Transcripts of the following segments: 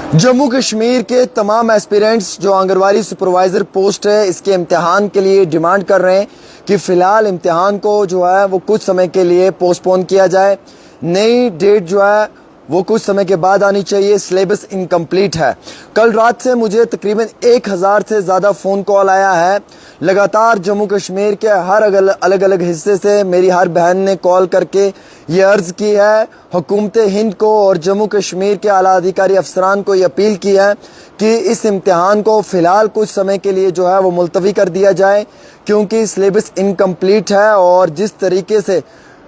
जम्मू कश्मीर के तमाम एस्पिरेंट्स जो आंगनवाड़ी सुपरवाइज़र पोस्ट है इसके इम्तिहान के लिए डिमांड कर रहे हैं कि फ़िलहाल इम्तिहान को जो है वो कुछ समय के लिए पोस्टपोन किया जाए। नई डेट जो है वो कुछ समय के बाद आनी चाहिए। सिलेबस इनकम्प्लीट है। कल रात से मुझे तकरीबन 1000 से ज़्यादा फ़ोन कॉल आया है। लगातार जम्मू कश्मीर के हर अलग अलग हिस्से से मेरी हर बहन ने कॉल करके ये अर्ज़ की है हुकूमत हिंद को और जम्मू कश्मीर के आला अधिकारी अफसरान को ये अपील की है कि इस इम्तिहान को फ़िलहाल कुछ समय के लिए जो है वो मुलतवी कर दिया जाए, क्योंकि सिलेबस इनकम्प्लीट है और जिस तरीके से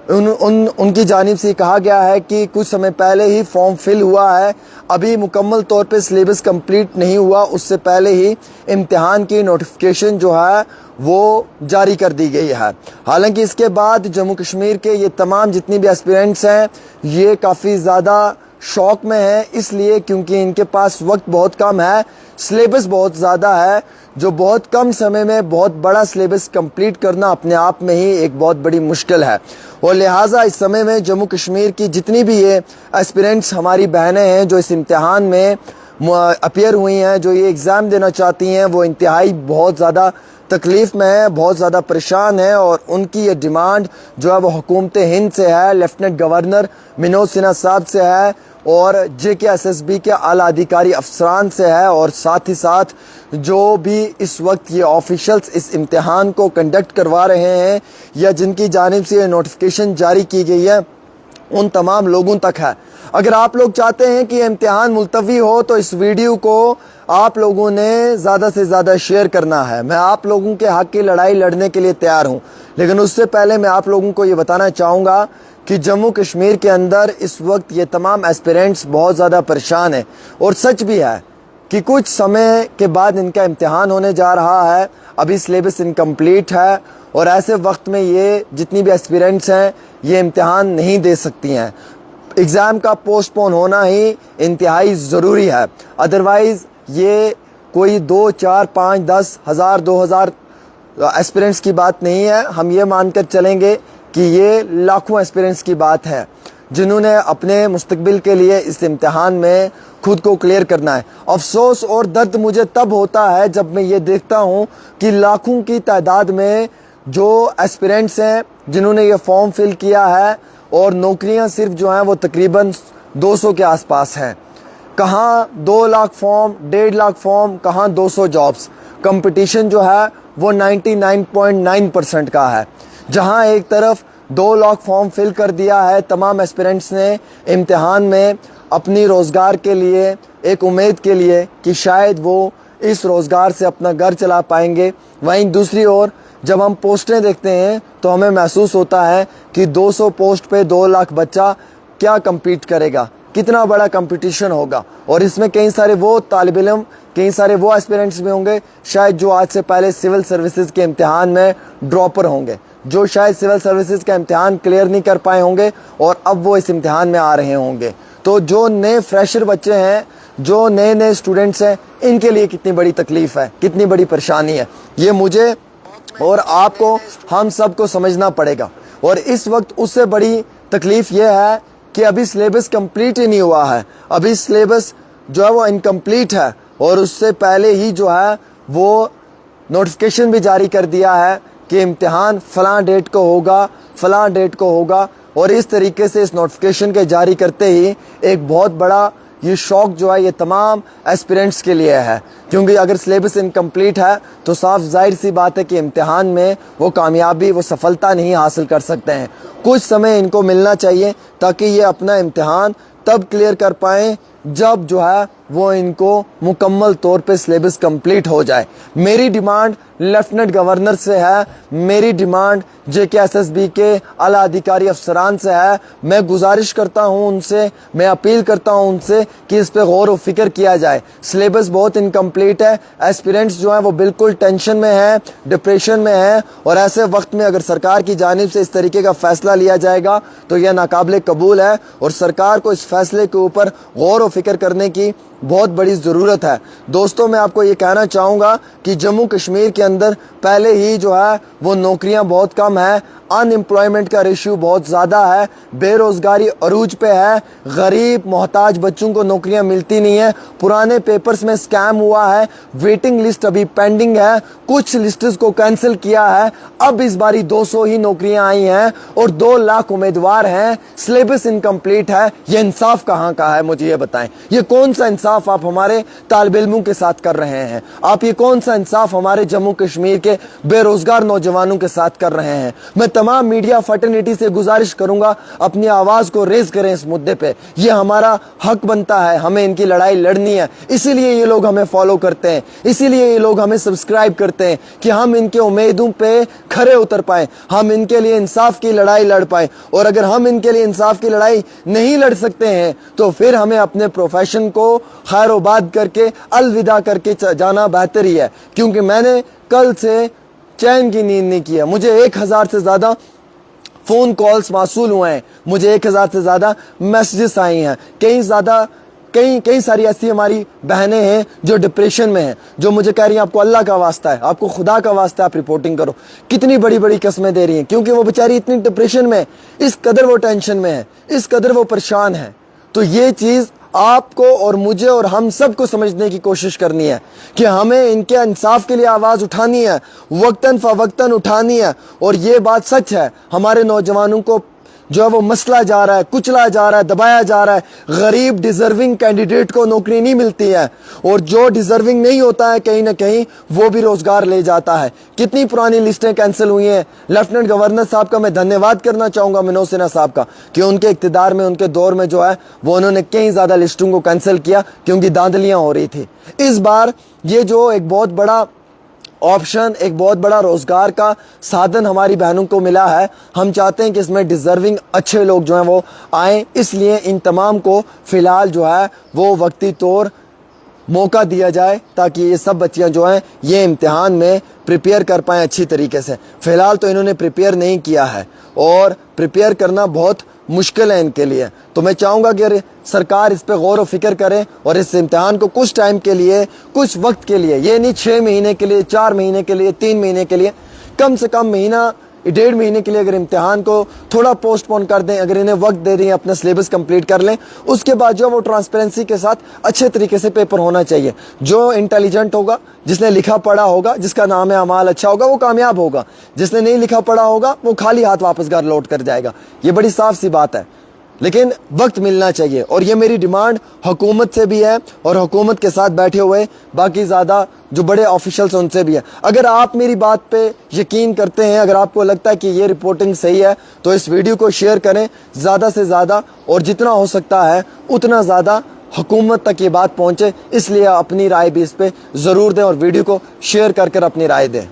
उनकी जानिब से कहा गया है कि कुछ समय पहले ही फॉर्म फिल हुआ है, अभी मुकम्मल तौर पे सिलेबस कंप्लीट नहीं हुआ, उससे पहले ही इम्तिहान की नोटिफिकेशन जो है वो जारी कर दी गई है। हालांकि इसके बाद जम्मू कश्मीर के ये तमाम जितनी भी एस्पिरेंट्स हैं ये काफ़ी ज़्यादा शौक में है, इसलिए क्योंकि इनके पास वक्त बहुत कम है, सिलेबस बहुत ज़्यादा है, जो बहुत कम समय में बहुत बड़ा सिलेबस कंप्लीट करना अपने आप में ही एक बहुत बड़ी मुश्किल है। और लिहाजा इस समय में जम्मू कश्मीर की जितनी भी ये एस्पिरेंट्स हमारी बहनें हैं जो इस इम्तिहान में अपीयर हुई हैं, जो ये एग्ज़ाम देना चाहती हैं, वो इंतहाई बहुत ज़्यादा तकलीफ़ में है, बहुत ज़्यादा परेशान है और उनकी ये डिमांड जो है वो हुकूमत हिंद से है, लेफ्टिनेंट गवर्नर मनोज सिन्हा साहब से है और JKSSB के आला अधिकारी अफसरान से है और साथ ही साथ जो भी इस वक्त ये ऑफिशल्स इस इम्तिहान को कंडक्ट करवा रहे हैं या जिनकी जानिब से ये नोटिफिकेशन जारी की गई है उन तमाम लोगों तक है। अगर आप लोग चाहते हैं कि इम्तिहान मुलतवी हो तो इस वीडियो को आप लोगों ने ज़्यादा से ज़्यादा शेयर करना है। मैं आप लोगों के हक़ की लड़ाई लड़ने के लिए तैयार हूँ, लेकिन उससे पहले मैं आप लोगों को ये बताना चाहूँगा कि जम्मू कश्मीर के अंदर इस वक्त ये तमाम एस्पिरेंट्स बहुत ज़्यादा परेशान हैं और सच भी है कि कुछ समय के बाद इनका इम्तिहान होने जा रहा है। अभी सिलेबस इनकम्प्लीट है और ऐसे वक्त में ये जितनी भी एस्पिरेंट्स हैं ये इम्तिहान नहीं दे सकती हैं। एग्ज़ाम का पोस्टपोन होना ही इंतहाई ज़रूरी है, अदरवाइज़ ये कोई 2, 4, 5, 10 हज़ार 2000 एस्पिरेंट्स की बात नहीं है। हम ये मानकर चलेंगे कि ये लाखों एस्पिरेंट्स की बात है जिन्होंने अपने मुस्तकबिल के लिए इस इम्तिहान में खुद को क्लियर करना है। अफसोस और दर्द मुझे तब होता है जब मैं ये देखता हूँ कि लाखों की तादाद में जो एस्पिरेंट्स हैं जिन्होंने ये फॉर्म फिल किया है और नौकरियाँ सिर्फ जो हैं वो तकरीबन 200 के आसपास हैं। कहाँ 2 लाख फॉर्म, 1.5 लाख फॉर्म, कहाँ 200 जॉब्स। कंपटीशन जो है वो 99.9% का है। जहाँ एक तरफ 2 लाख फॉर्म फिल कर दिया है तमाम एस्पिरेंट्स ने इम्तिहान में अपनी रोज़गार के लिए, एक उम्मीद के लिए कि शायद वो इस रोज़गार से अपना घर चला पाएंगे, वहीं दूसरी ओर जब हम पोस्टें देखते हैं तो हमें महसूस होता है कि 200 पोस्ट पे 2 लाख बच्चा क्या कम्पीट करेगा, कितना बड़ा कंपटीशन होगा। और इसमें कई सारे वो तालिब इल्म, कई सारे वो एस्पिरेंट्स भी होंगे शायद जो आज से पहले सिविल सर्विसेज के इम्तिहान में ड्रॉपर होंगे, जो शायद सिविल सर्विसेज का इम्तिहान क्लियर नहीं कर पाए होंगे और अब वो इस इम्तिहान में आ रहे होंगे। तो जो नए फ्रेशर बच्चे हैं, जो नए स्टूडेंट्स हैं, इनके लिए कितनी बड़ी तकलीफ़ है, कितनी बड़ी परेशानी है, ये मुझे और आपको, हम सबको समझना पड़ेगा। और इस वक्त उससे बड़ी तकलीफ़ ये है कि अभी सिलेबस कंप्लीट ही नहीं हुआ है, अभी सिलेबस जो है वो इनकम्प्लीट है और उससे पहले ही जो है वो नोटिफिकेशन भी जारी कर दिया है कि इम्तिहान फ़लाँ डेट को होगा, फ़लाँ डेट को होगा। और इस तरीके से इस नोटिफिकेशन के जारी करते ही एक बहुत बड़ा ये शौक जो है ये तमाम एस्पिरेंट्स के लिए है, क्योंकि अगर सिलेबस इनकम्प्लीट है तो साफ जाहिर सी बात है कि इम्तिहान में वो कामयाबी, वो सफलता नहीं हासिल कर सकते हैं। कुछ समय इनको मिलना चाहिए ताकि ये अपना इम्तिहान तब क्लियर कर पाएँ जब जो है वो इनको मुकम्मल तौर पे सिलेबस कंप्लीट हो जाए। मेरी डिमांड लेफ्टिनेंट गवर्नर से है, मेरी डिमांड JKSSB के आला अधिकारी अफसरान से है। मैं गुजारिश करता हूँ उनसे, मैं अपील करता हूँ उनसे कि इस पे गौर व फिक्र किया जाए। सिलेबस बहुत इनकम्प्लीट है, एस्पिरेंट्स जो हैं वो बिल्कुल टेंशन में हैं, डिप्रेशन में हैं और ऐसे वक्त में अगर सरकार की जानिब से इस तरीके का फ़ैसला लिया जाएगा तो यह नाकाबिले कबूल है और सरकार को इस फैसले के ऊपर गौर व फिक्र करने की बहुत बड़ी ज़रूरत है। दोस्तों, मैं आपको ये कहना चाहूँगा कि जम्मू कश्मीर के अंदर पहले ही जो है वो नौकरियाँ बहुत कम है, अनएम्प्लॉयमेंट का रेशियो बहुत ज़्यादा है, बेरोजगारी अरूज पे है, गरीब मोहताज बच्चों को नौकरियां मिलती नहीं है, पुराने पेपर्स में स्कैम हुआ है, वेटिंग लिस्ट अभी पेंडिंग है, कुछ लिस्ट्स को कैंसिल किया है, अब इस बारी 200 ही नौकरियां आई हैं और 2 लाख उम्मीदवार हैं, सिलेबस इनकम्प्लीट है। ये इंसाफ कहाँ का है, मुझे ये बताएं। ये कौन सा इंसाफ आप हमारे तालिब इल्मों के साथ कर रहे हैं? आप ये कौन सा इंसाफ हमारे जम्मू कश्मीर के बेरोजगार नौजवानों के साथ कर रहे हैं? मैं तमाम मीडिया फर्टर्निटी से गुजारिश करूंगा, अपनी आवाज को रेज करें इस मुद्दे पे। ये हमारा हक बनता है, हमें इनकी लड़ाई लड़नी है। इसीलिए ये लोग हमें फॉलो करते हैं, इसीलिए ये लोग हमें सब्सक्राइब करते हैं कि हम इनके उम्मीदों पे खरे उतर पाए, हम इनके लिए इंसाफ की लड़ाई लड़ पाए। और अगर हम इनके लिए इंसाफ की लड़ाई नहीं लड़ सकते हैं तो फिर हमें अपने प्रोफेशन को खैरोबाद करके अलविदा करके जाना बेहतर ही है। क्योंकि मैंने कल से चैन की नींद नहीं किया। मुझे 1000 से ज्यादा फोन कॉल्स मासूल हुए हैं, मुझे 1000 से ज्यादा मैसेजेस आई हैं। कई सारी ऐसी हमारी बहनें हैं जो डिप्रेशन में हैं, जो मुझे कह रही हैं आपको अल्लाह का वास्ता है, आपको खुदा का वास्ता है, आप रिपोर्टिंग करो। कितनी बड़ी बड़ी कस्में दे रही हैं, क्योंकि वो बेचारी इतनी डिप्रेशन में है, इस कदर वो टेंशन में है, इस कदर वो परेशान है। तो ये चीज आपको और मुझे और हम सबको समझने की कोशिश करनी है कि हमें इनके इंसाफ के लिए आवाज उठानी है, वक्तन फवक्तन उठानी है। और ये बात सच है, हमारे नौजवानों को जो है वो मसला जा रहा है, कुचला जा रहा है, दबाया जा रहा है। गरीब डिजर्विंग कैंडिडेट को नौकरी नहीं मिलती है और जो डिजर्विंग नहीं होता है कहीं ना कहीं वो भी रोजगार ले जाता है। कितनी पुरानी लिस्टें कैंसिल हुई हैं। लेफ्टिनेंट गवर्नर साहब का मैं धन्यवाद करना चाहूंगा, मनोज सिन्हा साहब का, कि उनके इक्तिदार में, उनके दौर में जो है वो उन्होंने कई ज्यादा लिस्टों को कैंसिल किया क्योंकि धांधलियां हो रही थी। इस बार ये जो एक बहुत बड़ा ऑप्शन, एक बहुत बड़ा रोजगार का साधन हमारी बहनों को मिला है, हम चाहते हैं कि इसमें डिजर्विंग अच्छे लोग जो हैं वो आए। इसलिए इन तमाम को फिलहाल जो है वो वक्ती तौर मौका दिया जाए ताकि ये सब बच्चियां जो हैं ये इम्तिहान में प्रिपेयर कर पाएँ अच्छी तरीके से। फिलहाल तो इन्होंने प्रिपेयर नहीं किया है और प्रिपेयर करना बहुत मुश्किल है इनके लिए। तो मैं चाहूँगा कि सरकार इस पे गौर व फिक्र करे और इस इम्तिहान को कुछ टाइम के लिए, कुछ वक्त के लिए, ये नहीं 6 महीने के लिए, 4 महीने के लिए, 3 महीने के लिए, कम से कम महीना 1.5 महीने के लिए अगर इम्तिहान को थोड़ा पोस्टपोन कर दें, अगर इन्हें वक्त दे दें, अपना सिलेबस कंप्लीट कर लें, उसके बाद जो वो ट्रांसपेरेंसी के साथ अच्छे तरीके से पेपर होना चाहिए। जो इंटेलिजेंट होगा, जिसने लिखा पढ़ा होगा, जिसका नाम है अमाल अच्छा होगा, वो कामयाब होगा। जिसने नहीं लिखा पढ़ा होगा वो खाली हाथ वापस घर लौट कर जाएगा। ये बड़ी साफ सी बात है, लेकिन वक्त मिलना चाहिए। और ये मेरी डिमांड हुकूमत से भी है और हुकूमत के साथ बैठे हुए बाकी ज़्यादा जो बड़े ऑफिशियल्स हैं उनसे भी है। अगर आप मेरी बात पे यकीन करते हैं, अगर आपको लगता है कि ये रिपोर्टिंग सही है, तो इस वीडियो को शेयर करें ज़्यादा से ज़्यादा, और जितना हो सकता है उतना ज़्यादा हुकूमत तक ये बात पहुँचे। इसलिए अपनी राय भी इस पर ज़रूर दें और वीडियो को शेयर कर अपनी राय दें।